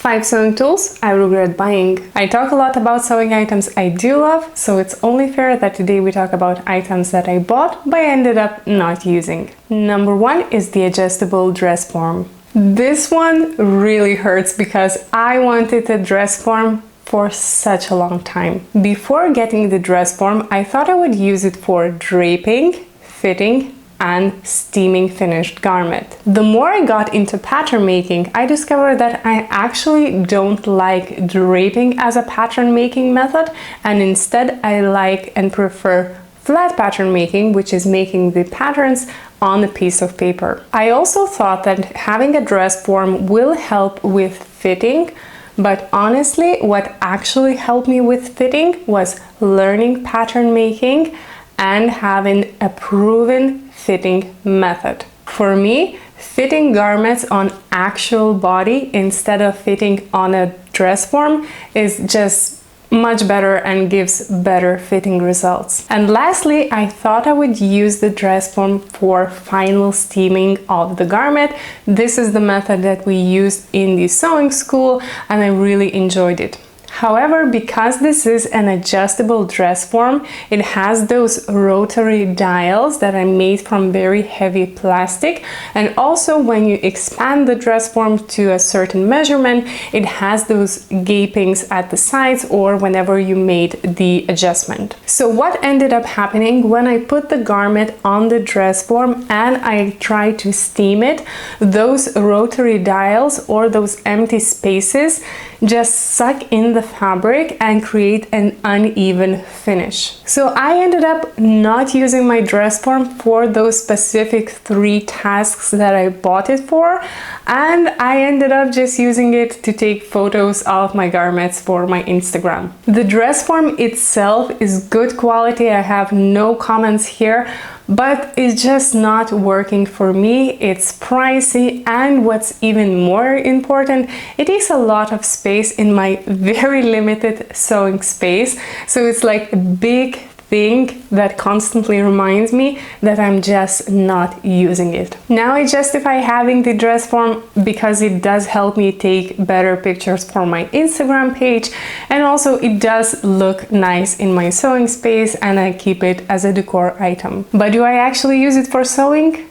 5 sewing tools I regret buying. I talk a lot about sewing items I do love, so it's only fair that today we talk about items that I bought but ended up not using. Number 1 is the adjustable dress form. This one really hurts because I wanted a dress form for such a long time. Before getting the dress form, I thought I would use it for draping, fitting, and steaming finished garment. The more I got into pattern making, I discovered that I actually don't like draping as a pattern making method, and instead I like and prefer flat pattern making, which is making the patterns on a piece of paper. I also thought that having a dress form will help with fitting, but honestly, what actually helped me with fitting was learning pattern making and having a proven fitting method. For me, fitting garments on actual body instead of fitting on a dress form is just much better and gives better fitting results. And lastly, I thought I would use the dress form for final steaming of the garment. This is the method that we used in the sewing school and I really enjoyed it. However, because this is an adjustable dress form, it has those rotary dials that are made from very heavy plastic, and also when you expand the dress form to a certain measurement, it has those gapings at the sides or whenever you made the adjustment. So what ended up happening when I put the garment on the dress form and I tried to steam it, those rotary dials or those empty spaces just suck in the fabric and create an uneven finish. So I ended up not using my dress form for those specific 3 tasks that I bought it for, and I ended up just using it to take photos of my garments for my Instagram. The dress form itself is good quality, I have no comments here, but it's just not working for me. It's pricey, and what's even more important, it takes a lot of space in my very limited sewing space. So it's like a big thing that constantly reminds me that I'm just not using it. Now I justify having the dress form because it does help me take better pictures for my Instagram page, and also it does look nice in my sewing space and I keep it as a decor item. But do I actually use it for sewing?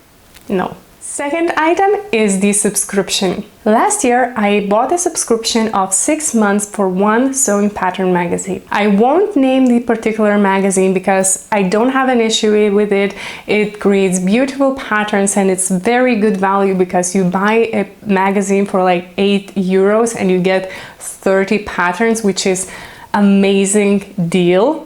No. Second item is the subscription. Last year, I bought a subscription of 6 months for one sewing pattern magazine. I won't name the particular magazine because I don't have an issue with it. It creates beautiful patterns and it's very good value because you buy a magazine for like 8 euros and you get 30 patterns, which is amazing deal.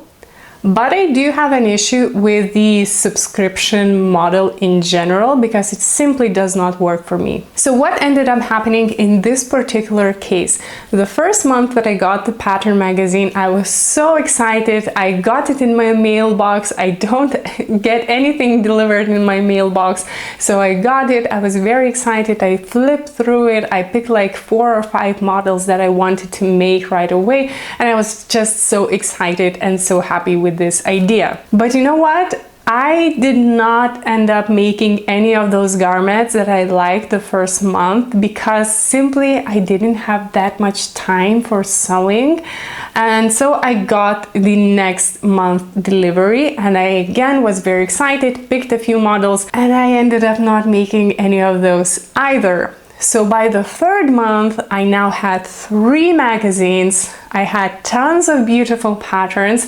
But I do have an issue with the subscription model in general because it simply does not work for me. So what ended up happening in this particular case? The first month that I got the pattern magazine, I was so excited. I got it in my mailbox. I don't get anything delivered in my mailbox. So I got it. I was very excited. I flipped through it. I picked like 4 or 5 models that I wanted to make right away. And I was just so excited and so happy with this idea. But you know what? I did not end up making any of those garments that I liked the first month because simply I didn't have that much time for sewing. And so I got the next month delivery and I again was very excited, picked a few models, and I ended up not making any of those either. So by the 3rd month, I now had 3 magazines. I had tons of beautiful patterns,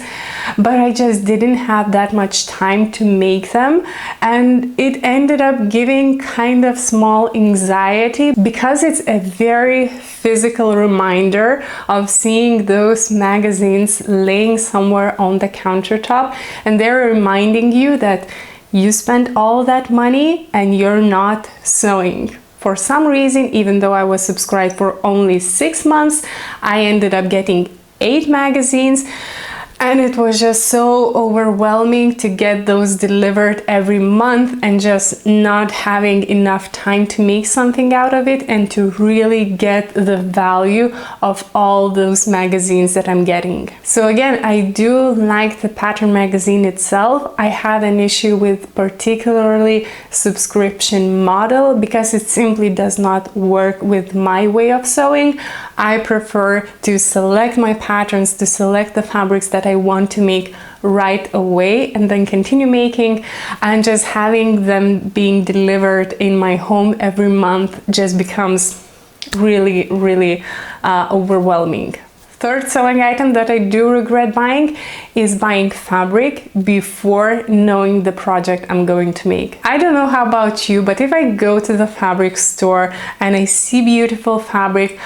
but I just didn't have that much time to make them. And it ended up giving kind of small anxiety because it's a very physical reminder of seeing those magazines laying somewhere on the countertop. And they're reminding you that you spent all that money and you're not sewing. For some reason, even though I was subscribed for only 6 months, I ended up getting 8 magazines. And it was just so overwhelming to get those delivered every month and just not having enough time to make something out of it and to really get the value of all those magazines that I'm getting. So again, I do like the pattern magazine itself. I have an issue with particularly subscription model because it simply does not work with my way of sewing. I prefer to select my patterns, to select the fabrics that I want to make right away and then continue making, and just having them being delivered in my home every month just becomes really overwhelming. Third sewing item that I do regret buying is buying fabric before knowing the project I'm going to make. I don't know how about you, but if I go to the fabric store and I see beautiful fabric,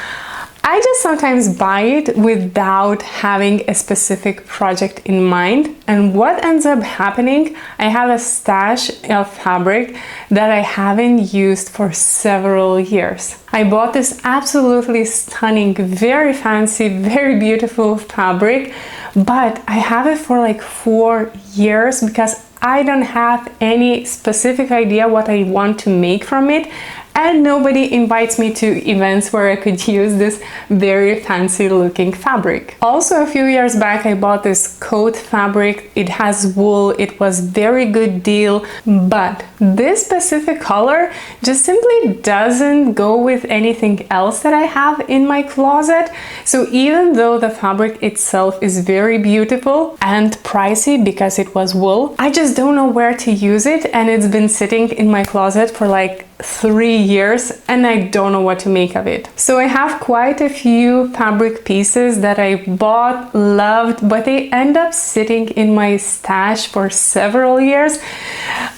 I just sometimes buy it without having a specific project in mind. And what ends up happening, I have a stash of fabric that I haven't used for several years. I bought this absolutely stunning, very fancy, very beautiful fabric, but I have it for like 4 years because I don't have any specific idea what I want to make from it. And nobody invites me to events where I could use this very fancy looking fabric. Also, a few years back, I bought this coat fabric. It has wool. It was very good deal, but this specific color just simply doesn't go with anything else that I have in my closet. So even though the fabric itself is very beautiful and pricey because it was wool, I just don't know where to use it, and it's been sitting in my closet for like 3 years and I don't know what to make of it. So I have quite a few fabric pieces that I bought, loved, but they end up sitting in my stash for several years,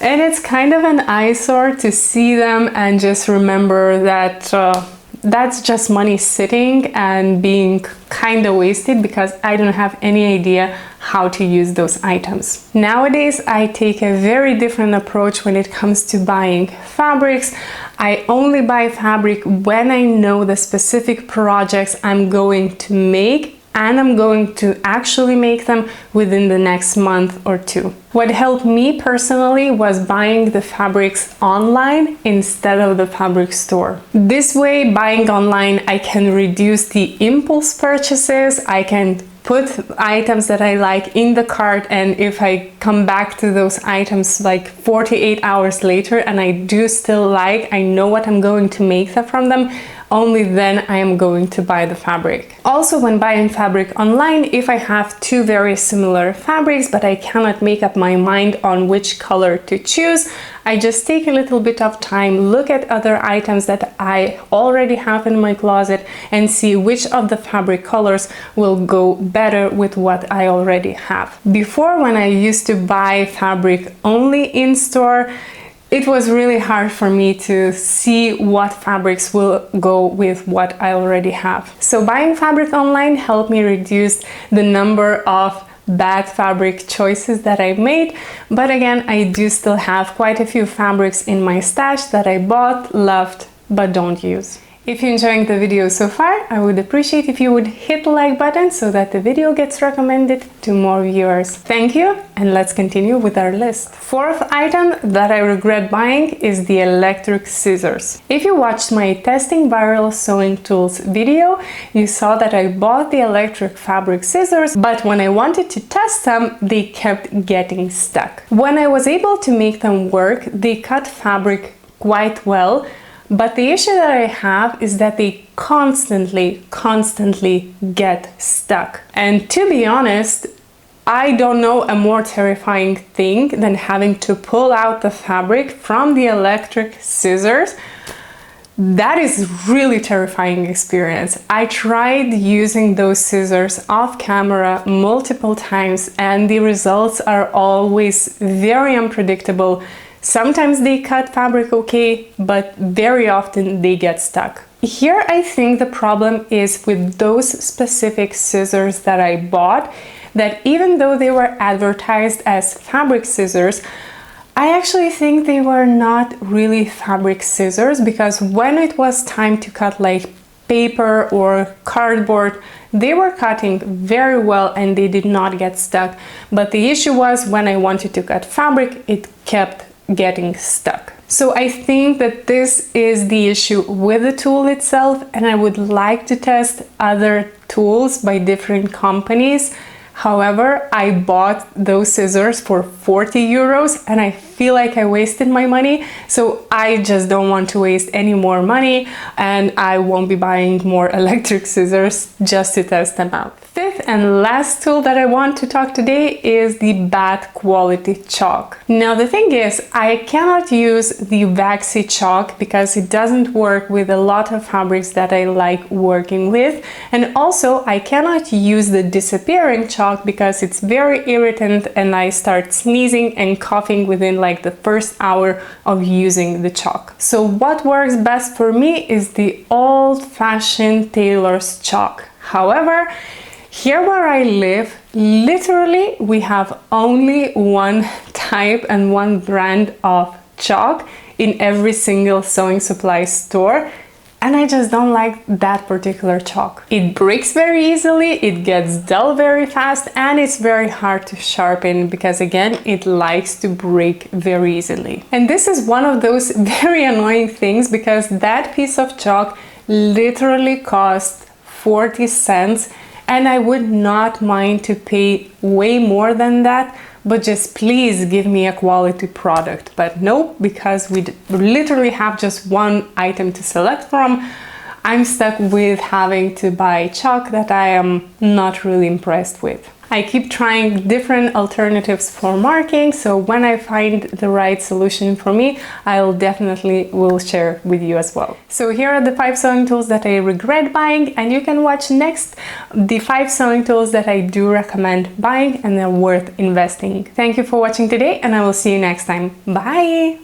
and it's kind of an eyesore to see them and just remember that that's just money sitting and being kind of wasted because I don't have any idea how to use those items. Nowadays, I take a very different approach when it comes to buying fabrics. I only buy fabric when I know the specific projects I'm going to make, and I'm going to actually make them within the next month or two. What helped me personally was buying the fabrics online instead of the fabric store. This way, buying online, I can reduce the impulse purchases. I can put items that I like in the cart, and if I come back to those items like 48 hours later and I do still like, I know what I'm going to make from them, only then I am going to buy the fabric. Also, when buying fabric online, if I have two very similar fabrics but I cannot make up my mind on which color to choose, I just take a little bit of time, look at other items that I already have in my closet and see which of the fabric colors will go better with what I already have. Before, when I used to buy fabric only in store, it was really hard for me to see what fabrics will go with what I already have. So buying fabric online helped me reduce the number of bad fabric choices that I made, but again, I do still have quite a few fabrics in my stash that I bought, loved, but don't use. If you're enjoying the video so far, I would appreciate if you would hit the like button so that the video gets recommended to more viewers. Thank you, and let's continue with our list. Fourth item that I regret buying is the electric scissors. If you watched my testing viral sewing tools video, you saw that I bought the electric fabric scissors, but when I wanted to test them, they kept getting stuck. When I was able to make them work, they cut fabric quite well, but the issue that I have is that they constantly get stuck. And to be honest, I don't know a more terrifying thing than having to pull out the fabric from the electric scissors. That is really terrifying experience. I tried using those scissors off camera multiple times, and the results are always very unpredictable. Sometimes they cut fabric okay, but very often they get stuck. Here I think the problem is with those specific scissors that I bought, that even though they were advertised as fabric scissors, I actually think they were not really fabric scissors, because when it was time to cut like paper or cardboard, they were cutting very well and they did not get stuck. But the issue was when I wanted to cut fabric, it kept getting stuck. So I think that this is the issue with the tool itself, and I would like to test other tools by different companies. However, I bought those scissors for 40 euros and I feel like I wasted my money. So I just don't want to waste any more money, and I won't be buying more electric scissors just to test them out. Fifth and last tool that I want to talk today is the bad quality chalk. Now the thing is, I cannot use the waxy chalk because it doesn't work with a lot of fabrics that I like working with, and also I cannot use the disappearing chalk because it's very irritant and I start sneezing and coughing within like the first hour of using the chalk. So what works best for me is the old-fashioned tailor's chalk. However, here where I live, literally we have only one type and one brand of chalk in every single sewing supply store, and I just don't like that particular chalk. It breaks very easily, it gets dull very fast, and it's very hard to sharpen because again, it likes to break very easily. And this is one of those very annoying things because that piece of chalk literally cost 40 cents, and I would not mind to pay way more than that, but just please give me a quality product. But no, because we literally have just one item to select from, I'm stuck with having to buy chalk that I am not really impressed with. I keep trying different alternatives for marking, so when I find the right solution for me, I'll definitely will share with you as well. So here are the 5 sewing tools that I regret buying, and you can watch next the 5 sewing tools that I do recommend buying and they're worth investing. Thank you for watching today, and I will see you next time. Bye!